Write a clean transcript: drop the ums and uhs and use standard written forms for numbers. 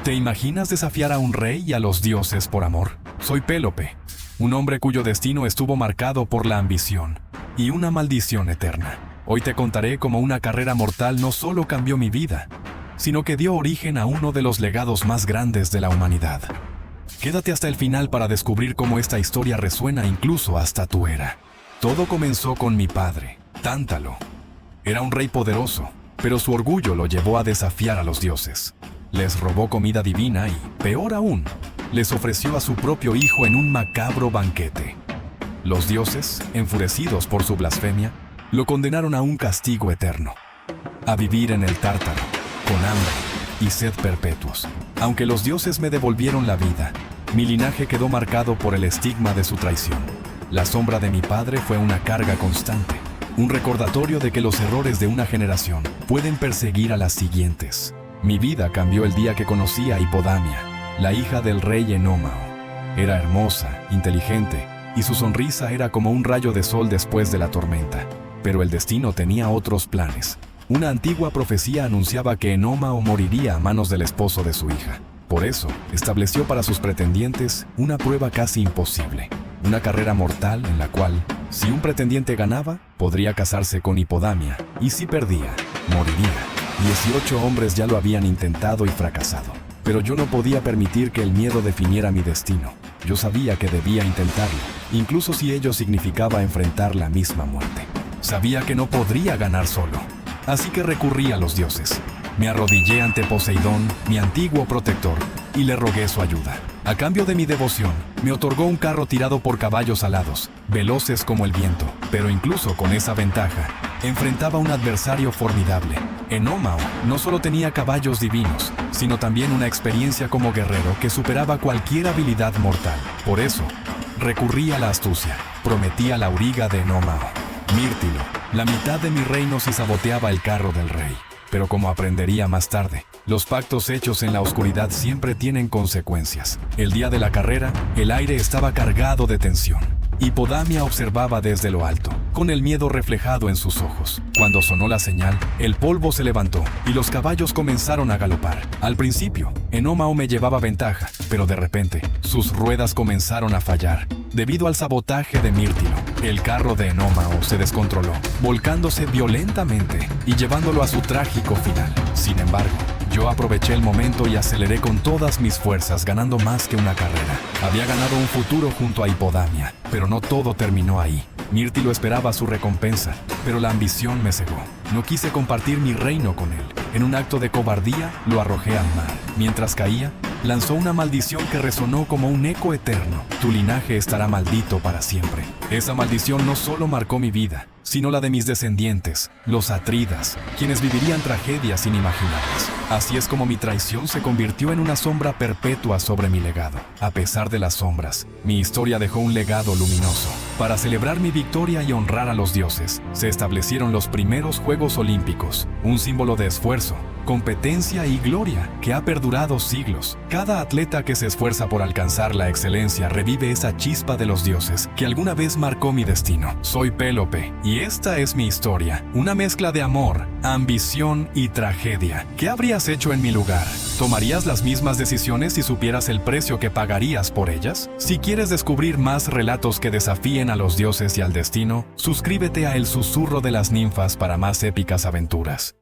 ¿Te imaginas desafiar a un rey y a los dioses por amor? Soy Pélope, un hombre cuyo destino estuvo marcado por la ambición y una maldición eterna. Hoy te contaré cómo una carrera mortal no solo cambió mi vida, sino que dio origen a uno de los legados más grandes de la humanidad. Quédate hasta el final para descubrir cómo esta historia resuena incluso hasta tu era. Todo comenzó con mi padre, Tántalo. Era un rey poderoso, pero su orgullo lo llevó a desafiar a los dioses. Les robó comida divina y, peor aún, les ofreció a su propio hijo en un macabro banquete. Los dioses, enfurecidos por su blasfemia, lo condenaron a un castigo eterno, a vivir en el Tártaro, con hambre y sed perpetuos. Aunque los dioses me devolvieron la vida, mi linaje quedó marcado por el estigma de su traición. La sombra de mi padre fue una carga constante, un recordatorio de que los errores de una generación pueden perseguir a las siguientes. Mi vida cambió el día que conocí a Hipodamia, la hija del rey Enómao. Era hermosa, inteligente, y su sonrisa era como un rayo de sol después de la tormenta. Pero el destino tenía otros planes. Una antigua profecía anunciaba que Enómao moriría a manos del esposo de su hija. Por eso, estableció para sus pretendientes una prueba casi imposible. Una carrera mortal en la cual, si un pretendiente ganaba, podría casarse con Hipodamia, y si perdía, moriría. 18 hombres ya lo habían intentado y fracasado. Pero yo no podía permitir que el miedo definiera mi destino. Yo sabía que debía intentarlo, incluso si ello significaba enfrentar la misma muerte. Sabía que no podría ganar solo, así que recurrí a los dioses. Me arrodillé ante Poseidón, mi antiguo protector, y le rogué su ayuda. A cambio de mi devoción, me otorgó un carro tirado por caballos alados, veloces como el viento. Pero incluso con esa ventaja, enfrentaba a un adversario formidable. Enómao no solo tenía caballos divinos, sino también una experiencia como guerrero que superaba cualquier habilidad mortal. Por eso, recurrí a la astucia. Prometí a la auriga de Enómao, Mírtilo, la mitad de mi reino si saboteaba el carro del rey. Pero como aprendería más tarde, los pactos hechos en la oscuridad siempre tienen consecuencias. El día de la carrera, el aire estaba cargado de tensión. Hipodamia observaba desde lo alto, con el miedo reflejado en sus ojos. Cuando sonó la señal, el polvo se levantó y los caballos comenzaron a galopar. Al principio, Enómao me llevaba ventaja, pero de repente, sus ruedas comenzaron a fallar. Debido al sabotaje de Mírtilo, el carro de Enómao se descontroló, volcándose violentamente y llevándolo a su trágico final. Sin embargo, yo aproveché el momento y aceleré con todas mis fuerzas, ganando más que una carrera. Había ganado un futuro junto a Hipodamia, pero no todo terminó ahí. Mírtilo esperaba su recompensa, pero la ambición me cegó. No quise compartir mi reino con él. En un acto de cobardía, lo arrojé al mar. Mientras caía, lanzó una maldición que resonó como un eco eterno. Tu linaje estará maldito para siempre. Esa maldición no solo marcó mi vida, sino la de mis descendientes, los Atridas, quienes vivirían tragedias inimaginables. Así es como mi traición se convirtió en una sombra perpetua sobre mi legado. A pesar de las sombras, mi historia dejó un legado luminoso. Para celebrar mi victoria y honrar a los dioses, se establecieron los primeros Juegos Olímpicos, un símbolo de esfuerzo, competencia y gloria que ha perdurado siglos. Cada atleta que se esfuerza por alcanzar la excelencia revive esa chispa de los dioses que alguna vez marcó mi destino. Soy Pélope y esta es mi historia, una mezcla de amor, ambición y tragedia. ¿Qué habrías hecho en mi lugar? ¿Tomarías las mismas decisiones si supieras el precio que pagarías por ellas? Si quieres descubrir más relatos que desafíen a los dioses y al destino, suscríbete a El Susurro de las Ninfas para más épicas aventuras.